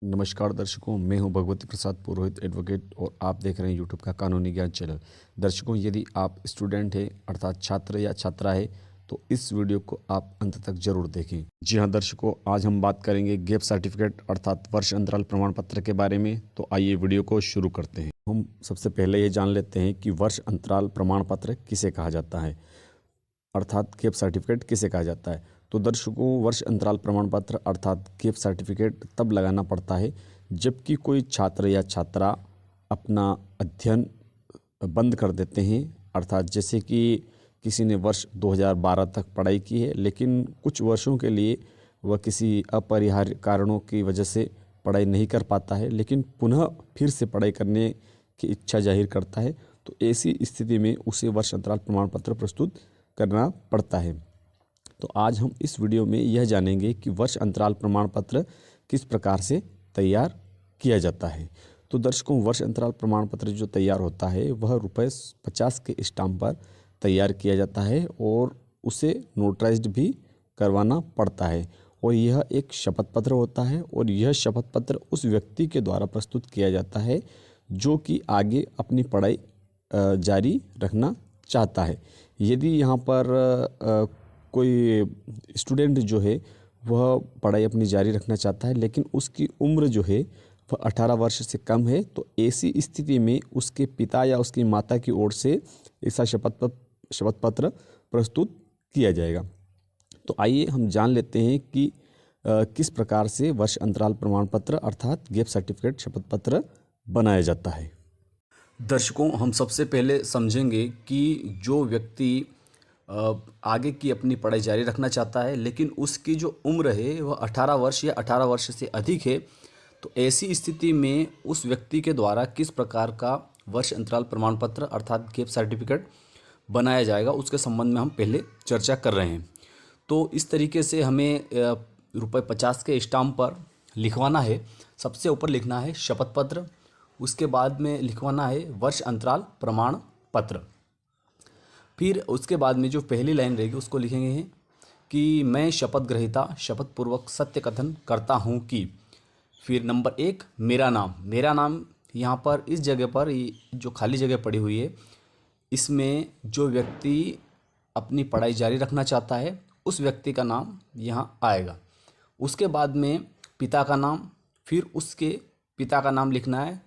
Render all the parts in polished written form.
नमस्कार दर्शकों, मैं हूं भगवती प्रसाद पुरोहित एडवोकेट और आप देख रहे हैं यूट्यूब का कानूनी ज्ञान चैनल। दर्शकों, यदि आप स्टूडेंट हैं अर्थात छात्र या छात्रा है तो इस वीडियो को आप अंत तक जरूर देखें। जी हां दर्शकों, आज हम बात करेंगे गैप सर्टिफिकेट अर्थात वर्ष अंतराल प्रमाण पत्र के बारे में। तो आइए वीडियो को शुरू करते हैं। हम सबसे पहले ये जान लेते हैं कि वर्ष अंतराल प्रमाण पत्र किसे कहा जाता है अर्थात गैप सर्टिफिकेट किसे कहा जाता है। तो दर्शकों, वर्ष अंतराल प्रमाण पत्र अर्थात गैप सर्टिफिकेट तब लगाना पड़ता है जबकि कोई छात्र या छात्रा अपना अध्ययन बंद कर देते हैं। अर्थात जैसे कि किसी ने वर्ष 2012 तक पढ़ाई की है लेकिन कुछ वर्षों के लिए वह किसी अपरिहार्य कारणों की वजह से पढ़ाई नहीं कर पाता है, लेकिन पुनः फिर से पढ़ाई करने की इच्छा जाहिर करता है, तो ऐसी स्थिति में उसे वर्ष अंतराल प्रमाण पत्र प्रस्तुत करना पड़ता है। तो आज हम इस वीडियो में यह जानेंगे कि वर्ष अंतराल प्रमाण पत्र किस प्रकार से तैयार किया जाता है। तो दर्शकों, वर्ष अंतराल प्रमाण पत्र जो तैयार होता है वह ₹50 के स्टाम्प पर तैयार किया जाता है और उसे नोटराइज्ड भी करवाना पड़ता है। और यह एक शपथ पत्र होता है और यह शपथ पत्र उस व्यक्ति के द्वारा प्रस्तुत किया जाता है जो कि आगे अपनी पढ़ाई जारी रखना चाहता है। यदि यहाँ पर कोई स्टूडेंट जो है वह पढ़ाई अपनी जारी रखना चाहता है लेकिन उसकी उम्र जो है वह 18 वर्ष से कम है, तो ऐसी स्थिति में उसके पिता या उसकी माता की ओर से ऐसा शपथ पत्र प्रस्तुत किया जाएगा। तो आइए हम जान लेते हैं कि किस प्रकार से वर्ष अंतराल प्रमाण पत्र अर्थात गैप सर्टिफिकेट शपथ पत्र बनाया जाता है। दर्शकों, हम सबसे पहले समझेंगे कि जो व्यक्ति आगे की अपनी पढ़ाई जारी रखना चाहता है लेकिन उसकी जो उम्र है वह 18 वर्ष या 18 वर्ष से अधिक है, तो ऐसी स्थिति में उस व्यक्ति के द्वारा किस प्रकार का वर्ष अंतराल प्रमाण पत्र अर्थात गैप सर्टिफिकेट बनाया जाएगा उसके संबंध में हम पहले चर्चा कर रहे हैं। तो इस तरीके से हमें ₹50 के स्टाम्प पर लिखवाना है। सबसे ऊपर लिखना है शपथ पत्र, उसके बाद में लिखवाना है वर्ष अंतराल प्रमाण पत्र। फिर उसके बाद में जो पहली लाइन रहेगी उसको लिखेंगे हैं कि मैं शपथ ग्रहीता शपथ पूर्वक सत्य कथन करता हूँ कि, फिर नंबर 1 मेरा नाम यहाँ पर इस जगह पर जो खाली जगह पड़ी हुई है इसमें जो व्यक्ति अपनी पढ़ाई जारी रखना चाहता है उस व्यक्ति का नाम यहाँ आएगा। उसके बाद में पिता का नाम, फिर उसके पिता का नाम लिखना है।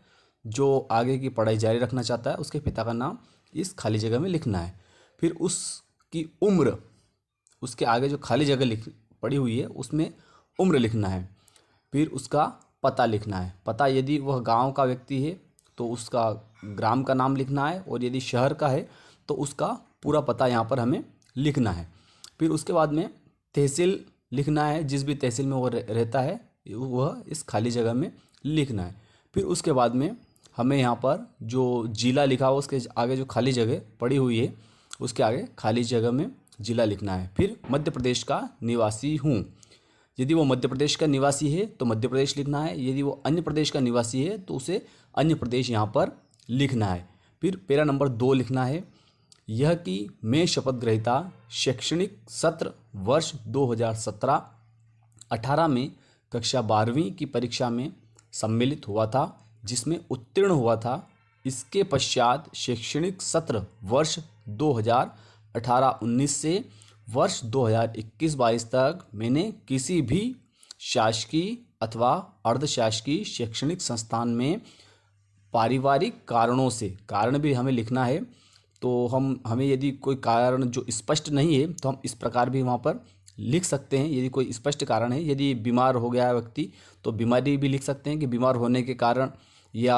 जो आगे की पढ़ाई जारी रखना चाहता है उसके पिता का नाम इस खाली जगह में लिखना है। फिर उसकी उम्र, उसके आगे जो खाली जगह पड़ी हुई है उसमें उम्र लिखना है। फिर उसका पता लिखना है। पता यदि वह गांव का व्यक्ति है तो उसका ग्राम का नाम लिखना है, और यदि शहर का है तो उसका पूरा पता यहाँ पर हमें लिखना है। फिर उसके बाद में तहसील लिखना है, जिस भी तहसील में वो रहता है वह इस खाली जगह में लिखना है। फिर उसके बाद में हमें यहाँ पर जो जिला लिखा हुआ उसके आगे जो खाली जगह पड़ी हुई है उसके आगे खाली जगह में जिला लिखना है। फिर मध्य प्रदेश का निवासी हूँ, यदि वो मध्य प्रदेश का निवासी है तो मध्य प्रदेश लिखना है, यदि वो अन्य प्रदेश का निवासी है तो उसे अन्य प्रदेश यहाँ पर लिखना है। फिर पैरा नंबर 2 लिखना है यह कि मैं शपथ ग्रहीता शैक्षणिक सत्र वर्ष 2017-18 में कक्षा 12वीं की परीक्षा में सम्मिलित हुआ था जिसमें उत्तीर्ण हुआ था। इसके पश्चात शैक्षणिक सत्र वर्ष 2018-19 से वर्ष 2021-22 तक मैंने किसी भी शासकीय अथवा अर्धशासकीय शैक्षणिक संस्थान में पारिवारिक कारणों से, कारण भी हमें लिखना है, तो हमें यदि कोई कारण जो स्पष्ट नहीं है तो हम इस प्रकार भी वहाँ पर लिख सकते हैं। यदि कोई स्पष्ट कारण है, यदि बीमार हो गया है व्यक्ति तो बीमारी भी लिख सकते हैं कि बीमार होने के कारण, या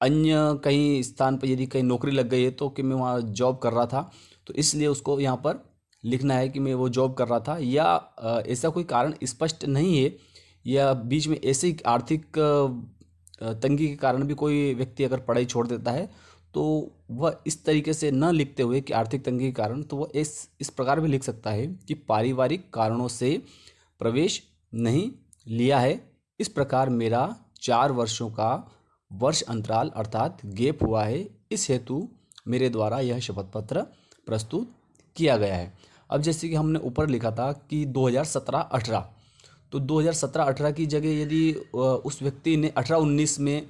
अन्य कहीं स्थान पर यदि कहीं नौकरी लग गई है तो कि मैं वहाँ जॉब कर रहा था तो इसलिए उसको यहाँ पर लिखना है कि मैं वो जॉब कर रहा था, या ऐसा कोई कारण स्पष्ट नहीं है, या बीच में ऐसे ही आर्थिक तंगी के कारण भी कोई व्यक्ति अगर पढ़ाई छोड़ देता है तो वह इस तरीके से न लिखते हुए कि आर्थिक तंगी के कारण, तो वह इस प्रकार भी लिख सकता है कि पारिवारिक कारणों से प्रवेश नहीं लिया है। इस प्रकार मेरा 4 वर्षों का वर्ष अंतराल अर्थात गैप हुआ है, इस हेतु मेरे द्वारा यह शपथ पत्र प्रस्तुत किया गया है। अब जैसे कि हमने ऊपर लिखा था कि 2017-18, तो 2017-18 की जगह यदि उस व्यक्ति ने 18-19 में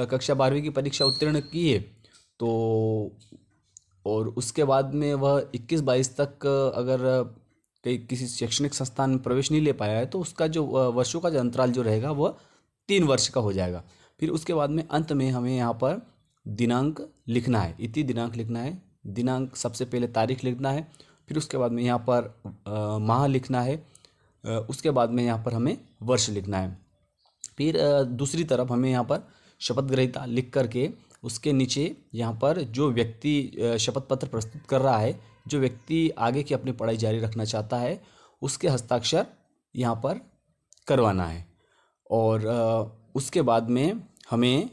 कक्षा 12वीं की परीक्षा उत्तीर्ण की है तो और उसके बाद में वह 21-22 तक अगर कहीं किसी शैक्षणिक संस्थान में प्रवेश नहीं ले पाया है तो उसका जो वर्षों का जो अंतराल जो रहेगा वह 3 वर्ष का हो जाएगा। फिर उसके बाद में अंत में हमें यहाँ पर दिनांक लिखना है, इति दिनांक लिखना है। दिनांक सबसे पहले तारीख लिखना है, फिर उसके बाद में यहाँ पर माह लिखना है, उसके बाद में यहाँ पर हमें वर्ष लिखना है। फिर दूसरी तरफ हमें यहाँ पर शपथ ग्रहीता लिख करके उसके नीचे यहाँ पर जो व्यक्ति शपथ पत्र प्रस्तुत कर रहा है, जो व्यक्ति आगे की अपनी पढ़ाई जारी रखना चाहता है, उसके हस्ताक्षर यहाँ पर करवाना है। और उसके बाद में हमें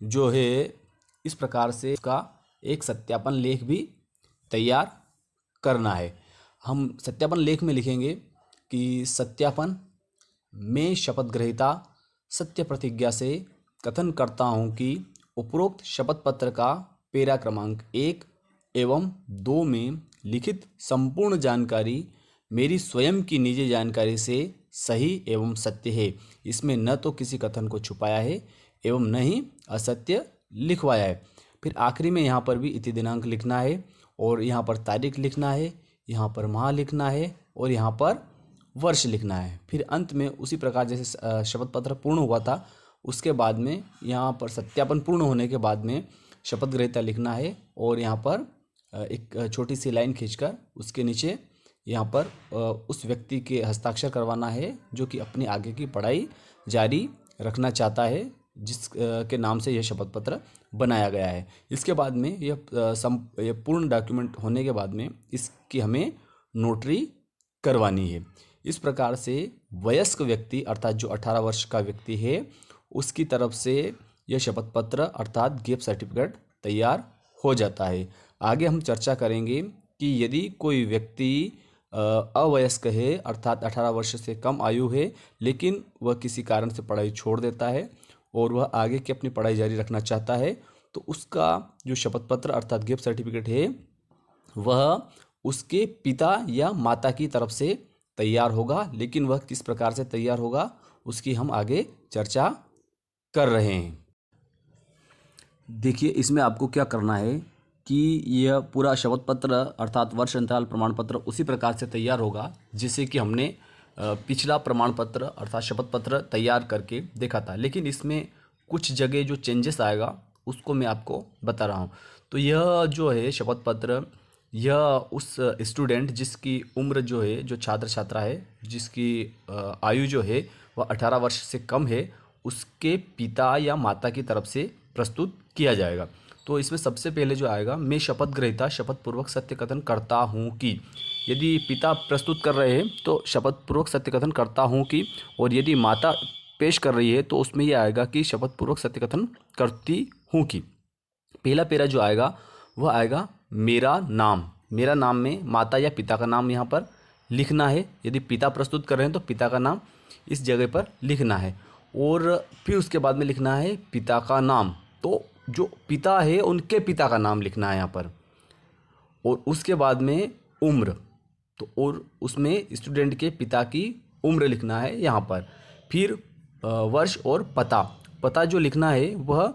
जो है इस प्रकार से उसका एक सत्यापन लेख भी तैयार करना है। हम सत्यापन लेख में लिखेंगे कि सत्यापन मैं शपथ ग्रहीता सत्य प्रतिज्ञा से कथन करता हूँ कि उपरोक्त शपथ पत्र का पेरा क्रमांक 1 एवं 2 में लिखित संपूर्ण जानकारी मेरी स्वयं की निजी जानकारी से सही एवं सत्य है। इसमें न तो किसी कथन को छुपाया है एवं न ही असत्य लिखवाया है। फिर आखिरी में यहाँ पर भी इति दिनांक लिखना है और यहाँ पर तारीख लिखना है, यहाँ पर माह लिखना है और यहाँ पर वर्ष लिखना है। फिर अंत में उसी प्रकार जैसे शपथ पत्र पूर्ण हुआ था उसके बाद में यहाँ पर सत्यापन पूर्ण होने के बाद में शपथ ग्रहीता लिखना है और यहाँ पर एक छोटी सी लाइन खींचकर उसके नीचे यहाँ पर उस व्यक्ति के हस्ताक्षर करवाना है जो कि अपनी आगे की पढ़ाई जारी रखना चाहता है, जिस के नाम से यह शपथ पत्र बनाया गया है। इसके बाद में यह पूर्ण डॉक्यूमेंट होने के बाद में इसकी हमें नोटरी करवानी है। इस प्रकार से वयस्क व्यक्ति अर्थात जो 18 वर्ष का व्यक्ति है उसकी तरफ से यह शपथ पत्र अर्थात गैप सर्टिफिकेट तैयार हो जाता है। आगे हम चर्चा करेंगे कि यदि कोई व्यक्ति अवयस्क है अर्थात 18 वर्ष से कम आयु है लेकिन वह किसी कारण से पढ़ाई छोड़ देता है और वह आगे की अपनी पढ़ाई जारी रखना चाहता है तो उसका जो शपथ पत्र अर्थात गैप सर्टिफिकेट है वह उसके पिता या माता की तरफ से तैयार होगा। लेकिन वह किस प्रकार से तैयार होगा उसकी हम आगे चर्चा कर रहे हैं। देखिए इसमें आपको क्या करना है कि यह पूरा शपथ पत्र अर्थात वर्ष अंतराल प्रमाण पत्र उसी प्रकार से तैयार होगा जैसे कि हमने पिछला प्रमाण पत्र अर्थात शपथ पत्र तैयार करके देखा था, लेकिन इसमें कुछ जगह जो चेंजेस आएगा उसको मैं आपको बता रहा हूँ। तो यह जो है शपथ पत्र यह उस स्टूडेंट जिसकी उम्र जो है जो छात्र छात्रा है जिसकी आयु जो है वह 18 वर्ष से कम है उसके पिता या माता की तरफ से प्रस्तुत किया जाएगा। तो इसमें सबसे पहले जो आएगा मैं शपथ ग्रहीता शपथ पूर्वक सत्य कथन करता हूँ कि, यदि पिता प्रस्तुत कर रहे हैं तो शपथ पूर्वक सत्य कथन करता हूँ कि, और यदि माता पेश कर रही है तो उसमें यह आएगा कि शपथ पूर्वक सत्य कथन करती हूँ कि। पहला पेरा जो आएगा वह आएगा मेरा नाम। मेरा नाम में माता या पिता का नाम यहाँ पर लिखना है। यदि पिता प्रस्तुत कर रहे हैं तो पिता का नाम इस जगह पर लिखना है और फिर उसके बाद में लिखना है पिता का नाम। तो जो पिता है उनके पिता का नाम लिखना है यहाँ पर और उसके बाद में उम्र, तो और उसमें स्टूडेंट के पिता की उम्र लिखना है यहाँ पर। फिर वर्ष और पता जो लिखना है वह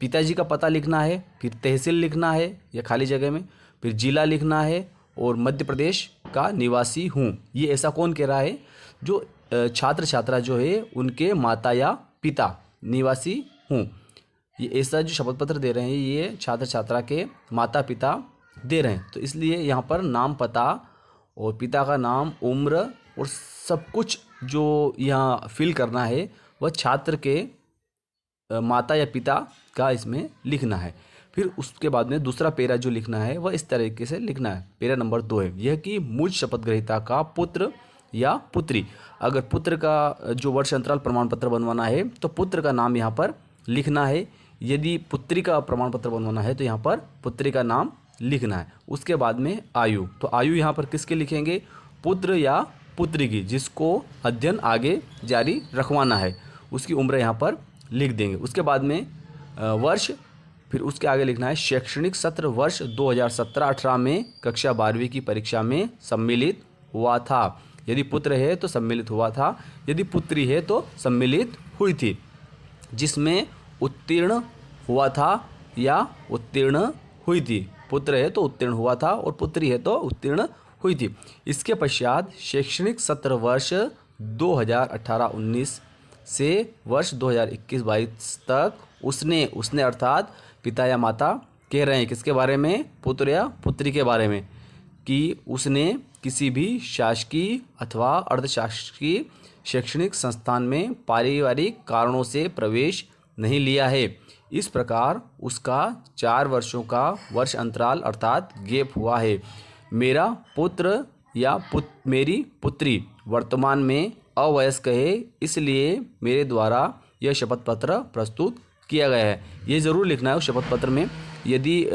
पिताजी का पता लिखना है, फिर तहसील लिखना है या खाली जगह में, फिर जिला लिखना है और मध्य प्रदेश का निवासी हूँ। ये ऐसा कौन कह रहा है? जो छात्र छात्रा जो है उनके माता या पिता निवासी हूँ। ये ऐसा जो शपथ पत्र दे रहे हैं ये छात्र छात्रा के माता पिता दे रहे हैं, तो इसलिए यहाँ पर नाम पता और पिता का नाम उम्र और सब कुछ जो यहाँ फिल करना है वह छात्र के माता या पिता का इसमें लिखना है। फिर उसके बाद में दूसरा पेरा जो लिखना है वह इस तरीके से लिखना है। पेरा नंबर 2 है यह कि मुझ शपथ ग्रहीता का पुत्र या पुत्री। अगर पुत्र का जो वर्ष अंतराल प्रमाण पत्र बनवाना है तो पुत्र का नाम यहाँ पर लिखना है। यदि पुत्री का प्रमाण पत्र बनवाना है तो यहाँ पर पुत्री का नाम लिखना है। उसके बाद में आयु, तो आयु यहाँ पर किसके लिखेंगे? पुत्र या पुत्री की, जिसको अध्ययन आगे जारी रखवाना है उसकी उम्र यहाँ पर लिख देंगे। उसके बाद में वर्ष, फिर उसके आगे लिखना है शैक्षणिक सत्र वर्ष 2017-18 में कक्षा 12वीं की परीक्षा में सम्मिलित हुआ था। यदि पुत्र है तो सम्मिलित हुआ था, यदि पुत्री है तो सम्मिलित हुई थी, जिसमें उत्तीर्ण हुआ था या उत्तीर्ण हुई थी। पुत्र है तो उत्तीर्ण हुआ था और पुत्री है तो उत्तीर्ण हुई थी। इसके पश्चात शैक्षणिक सत्र वर्ष 2018-19 से वर्ष 2021-22 तक उसने अर्थात पिता या माता कह रहे हैं किसके बारे में, पुत्र या पुत्री के बारे में, कि उसने किसी भी शासकीय अथवा अर्धशासकीय शैक्षणिक संस्थान में पारिवारिक कारणों से प्रवेश नहीं लिया है। इस प्रकार उसका 4 वर्षों का वर्ष अंतराल अर्थात गैप हुआ है। मेरा पुत्र या मेरी पुत्री वर्तमान में अवयस्क है, इसलिए मेरे द्वारा यह शपथ पत्र प्रस्तुत किया गया है। ये ज़रूर लिखना है उस शपथ पत्र में, यदि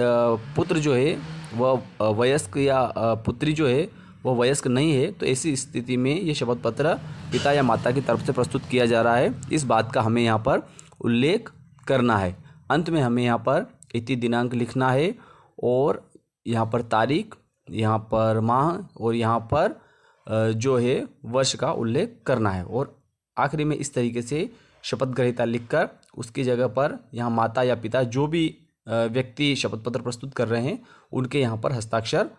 पुत्र जो है वह वयस्क या पुत्री जो है वह वयस्क नहीं है तो ऐसी स्थिति में ये शपथ पत्र पिता या माता की तरफ से प्रस्तुत किया जा रहा है। इस बात का हमें यहाँ पर उल्लेख करना है। अंत में हमें यहाँ पर इति दिनांक लिखना है और यहाँ पर तारीख, यहाँ पर माह और यहाँ पर जो है वर्ष का उल्लेख करना है। और आखिरी में इस तरीके से शपथ ग्रहीता लिखकर उसकी जगह पर यहाँ माता या पिता जो भी व्यक्ति शपथ पत्र प्रस्तुत कर रहे हैं उनके यहाँ पर हस्ताक्षर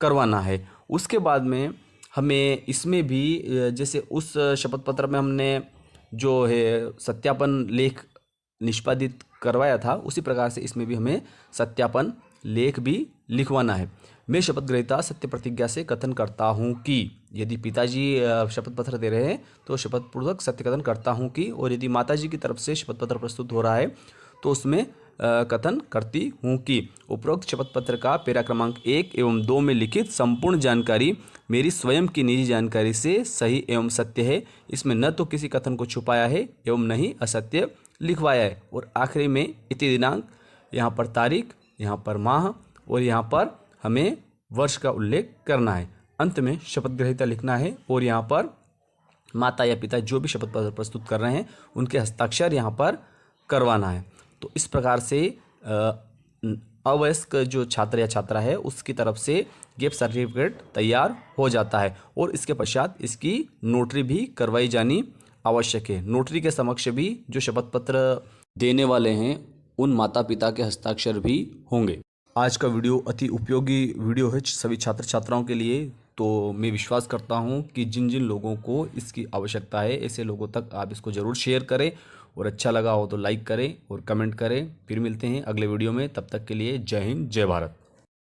करवाना है। उसके बाद में हमें इसमें भी जैसे उस शपथ पत्र में हमने जो है सत्यापन लेख निष्पादित करवाया था, उसी प्रकार से इसमें भी हमें सत्यापन लेख भी लिखवाना है। मैं शपथ ग्रहीता सत्य प्रतिज्ञा से कथन करता हूँ कि, यदि पिताजी शपथ पत्र दे रहे हैं तो शपथ पूर्वक सत्य कथन करता हूँ कि, और यदि माताजी की तरफ से शपथ पत्र प्रस्तुत हो रहा है तो उसमें कथन करती हूँ कि उपरोक्त शपथ पत्र का पैरा क्रमांक 1 एवं 2 में लिखित संपूर्ण जानकारी मेरी स्वयं की निजी जानकारी से सही एवं सत्य है। इसमें न तो किसी कथन को छुपाया है एवं न ही असत्य लिखवाया है। और आखिरी में इति दिनांक, यहाँ पर तारीख, यहाँ पर माह और यहाँ पर हमें वर्ष का उल्लेख करना है। अंत में शपथ ग्रहीता लिखना है और यहाँ पर माता या पिता जो भी शपथ पत्र प्रस्तुत कर रहे हैं उनके हस्ताक्षर यहाँ पर करवाना है। तो इस प्रकार से अवयस्क जो छात्र या छात्रा है उसकी तरफ से गैप सर्टिफिकेट तैयार हो जाता है और इसके पश्चात इसकी नोटरी भी करवाई जानी आवश्यक है। नोटरी के समक्ष भी जो शपथ पत्र देने वाले हैं उन माता पिता के हस्ताक्षर भी होंगे। आज का वीडियो अति उपयोगी वीडियो है सभी छात्र छात्राओं के लिए। तो मैं विश्वास करता हूं कि जिन जिन लोगों को इसकी आवश्यकता है ऐसे लोगों तक आप इसको ज़रूर शेयर करें और अच्छा लगा हो तो लाइक करें और कमेंट करें। फिर मिलते हैं अगले वीडियो में, तब तक के लिए जय हिंद जय भारत।